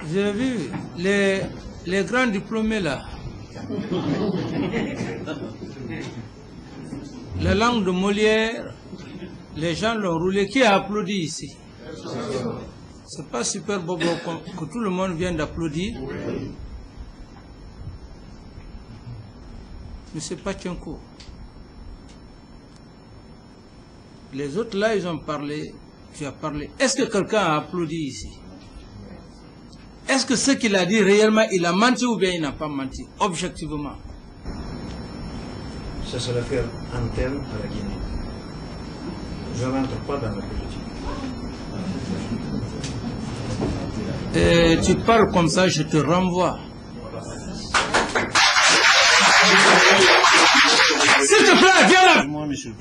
Vous avez vu les grands diplômés là. La langue de Molière, les gens l'ont roulé. Qui a applaudi ici? C'est pas super bobo que tout le monde vient d'applaudir. Monsieur Pachenko. Les autres là, ils ont parlé. Tu as parlé. Est-ce que quelqu'un a applaudi ici? Est-ce que ce qu'il a dit réellement, il a menti ou bien il n'a pas menti, objectivement? Ça, c'est l'affaire interne à la Guinée. Je ne rentre pas dans la politique. Et tu parles comme ça, je te renvoie. S'il te plaît, viens là.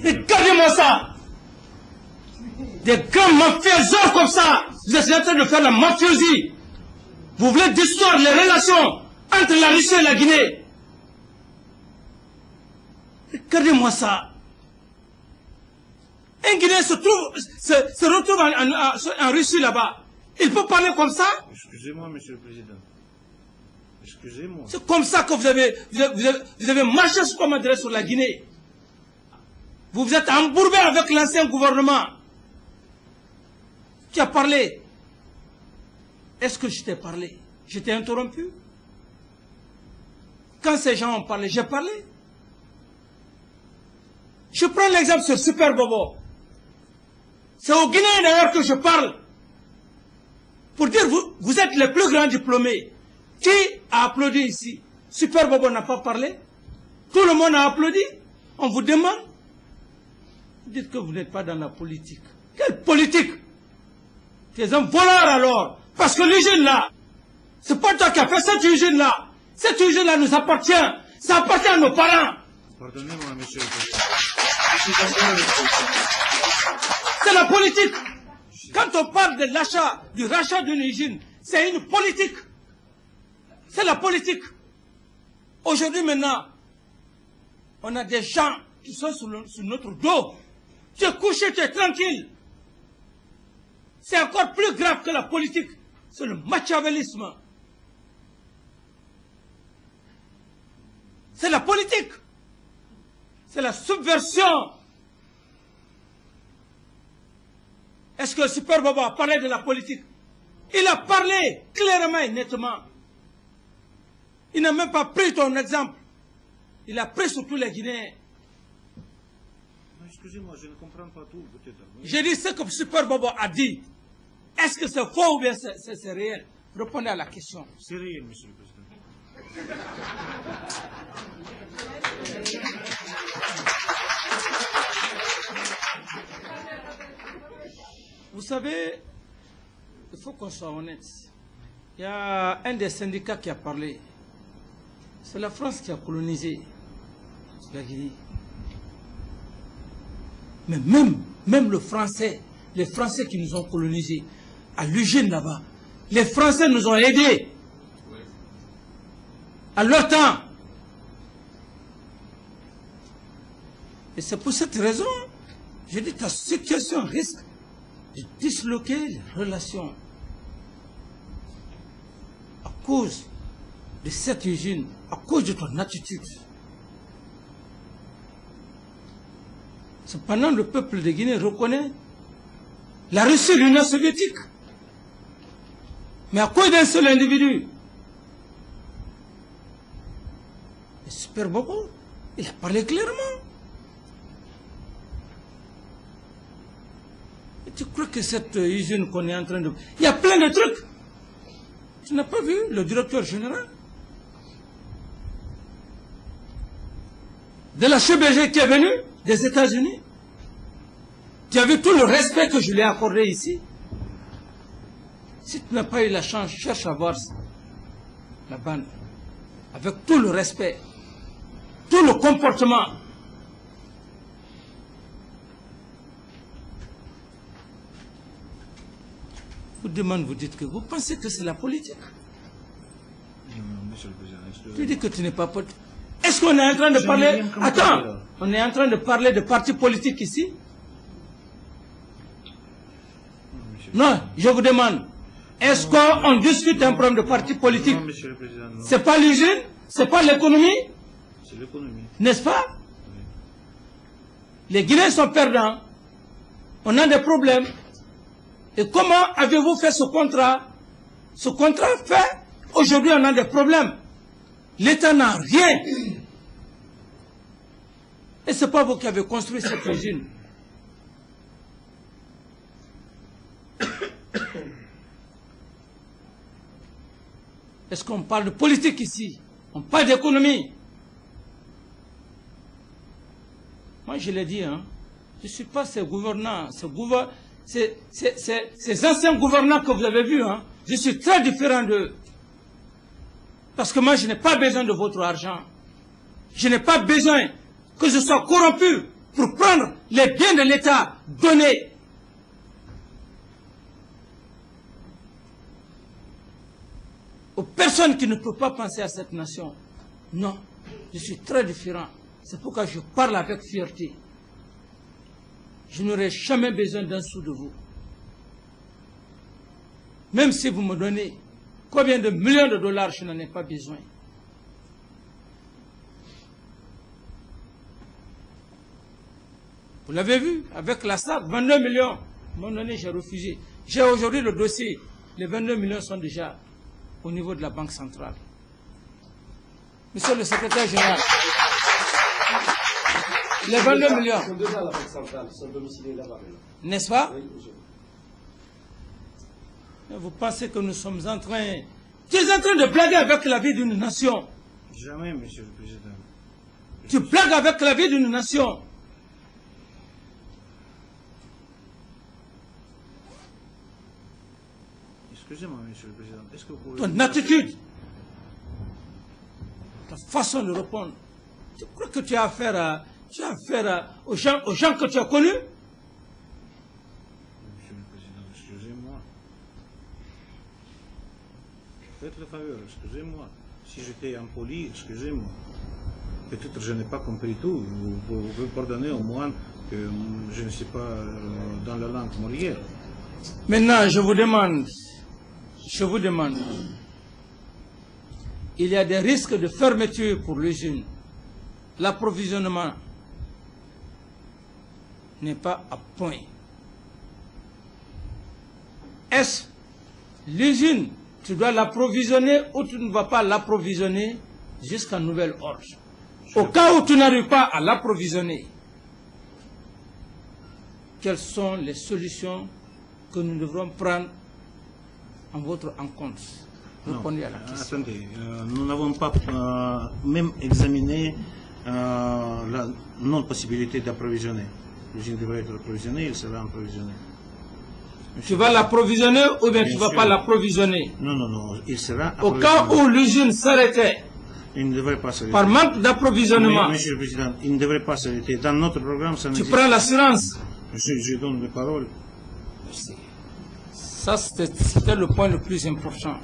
Regardez-moi ça. Des grands mafieux comme ça. Vous êtes en train de faire la mafiosie. Vous voulez distorder les relations entre la Russie et la Guinée. Regardez-moi ça. Un Guinéen se retrouve en Russie là-bas. Il peut parler comme ça? Excusez-moi, Monsieur le Président. Excusez-moi. C'est comme ça que vous avez marché sur la Guinée. Vous vous êtes embourbé avec l'ancien gouvernement. Tu as parlé. Est-ce que je t'ai parlé? Je t'ai interrompu? Quand ces gens ont parlé, j'ai parlé. Je prends l'exemple sur Super Bobo. C'est aux Guinéens d'ailleurs que je parle. Pour dire, vous êtes les plus grands diplômés. Qui a applaudi ici? Super Bobo n'a pas parlé. Tout le monde a applaudi. On vous demande. Vous dites que vous n'êtes pas dans la politique. Quelle politique? Tu es un voleur alors. Parce que l'usine là, c'est pas toi qui as fait cette usine là. Cette usine là nous appartient. Ça appartient à nos parents. Pardonnez-moi, Monsieur le Président. C'est la politique. Quand on parle de l'achat, du rachat d'une usine, c'est une politique. C'est la politique. Aujourd'hui maintenant, on a des gens qui sont sur notre dos. Tu es couché, tu es tranquille. C'est encore plus grave que la politique. C'est le machiavélisme. C'est la politique. C'est la subversion. Est-ce que Super Bobo a parlé de la politique? Il a parlé clairement et nettement. Il n'a même pas pris ton exemple. Il a pris sur tous les Guinéens. Excusez-moi, je ne comprends pas tout, peut-être. J'ai dit ce que Super Bobo a dit. Est-ce que c'est faux ou bien c'est réel? Répondez à la question. C'est réel, Monsieur le Président. Vous savez, il faut qu'on soit honnête. Il y a un des syndicats qui a parlé. C'est la France qui a colonisé la Guinée. Mais même le Français, les Français qui nous ont colonisés, à l'usine là-bas, les Français nous ont aidés. À leur temps. Et c'est pour cette raison, je dis, ta situation risque de disloquer les relations à cause de cette usine, à cause de ton attitude. Cependant, le peuple de Guinée reconnaît la Russie de l'Union soviétique. Mais à cause d'un seul individu, le Super Bobo, il a parlé clairement. Et tu crois que cette usine qu'on est en train de... Il y a plein de trucs. Tu n'as pas vu le directeur général de la CBG qui est venu des États-Unis? Tu as vu tout le respect que je lui ai accordé ici? Si tu n'as pas eu la chance, cherche à voir la bande. Avec tout le respect, tout le comportement. Vous demandez, vous dites que vous pensez que c'est la politique. Monsieur le Président, tu dis que tu n'es pas politique. Est-ce qu'on est en train de parler... Attends, on est en train de parler de partis politiques ici? Non, je vous demande. Est-ce qu'on discute un problème de parti politique? Non, Monsieur le Président, non. C'est pas l'usine? C'est pas l'économie? C'est l'économie. N'est-ce pas? Les Guinéens sont perdants. On a des problèmes. Et comment avez-vous fait ce contrat? Ce contrat fait, aujourd'hui on a des problèmes. L'État n'a rien. Et ce n'est pas vous qui avez construit cette usine. Est-ce qu'on parle de politique ici? On parle d'économie. Moi, je l'ai dit, hein, je ne suis pas ces gouvernants, ces anciens gouvernants que vous avez vus. Hein, je suis très différent d'eux. Parce que moi, je n'ai pas besoin de votre argent. Je n'ai pas besoin que je sois corrompu pour prendre les biens de l'État donnés. Aux personnes qui ne peuvent pas penser à cette nation. Non, je suis très différent. C'est pourquoi je parle avec fierté. Je n'aurai jamais besoin d'un sou de vous. Même si vous me donnez combien de millions de dollars, je n'en ai pas besoin. Vous l'avez vu, avec la SAC, 22 millions. À un moment donné, j'ai refusé. J'ai aujourd'hui le dossier. Les 22 millions sont déjà au niveau de la Banque centrale. Monsieur le secrétaire général, les 22 millions, Sont déjà à la Banque centrale, ils sont domiciliés là-bas. n'est-ce pas? Oui, monsieur. Vous pensez que nous sommes en train... Tu es en train de blaguer avec la vie d'une nation. Jamais, Monsieur le Président. Tu blagues avec la vie d'une nation. Excusez-moi, Monsieur le Président. Est-ce que vous pouvez... Ton attitude, ta façon de répondre. Tu crois que tu as affaire aux gens que tu as connus? Monsieur le Président, excusez-moi. Faites le faveur, excusez-moi. Si j'étais impoli, excusez-moi. Peut-être je n'ai pas compris tout. Vous pouvez pardonner au moins que je ne sais pas dans la langue morière. Maintenant, je vous demande, il y a des risques de fermeture pour l'usine. L'approvisionnement n'est pas à point. Est-ce l'usine, tu dois l'approvisionner ou tu ne vas pas l'approvisionner jusqu'à nouvel ordre? Au cas où tu n'arrives pas à l'approvisionner, quelles sont les solutions que nous devrons prendre en votre encontre? Répondez à la question. Attendez, nous n'avons pas même examiné la non-possibilité d'approvisionner. L'usine devrait être approvisionnée, il sera approvisionné. Tu vas l'approvisionner ou bien Bien tu ne vas sûr. pas l'approvisionner? Non, non, non, il sera Au cas approvisionné. où l'usine s'arrêtait Il ne devrait pas s'arrêter. par manque d'approvisionnement, Monsieur le Président, il ne devrait pas s'arrêter. Dans notre programme, ça tu n'existe prends pas. l'assurance. Je donne les paroles. Ça, c'était le point le plus important.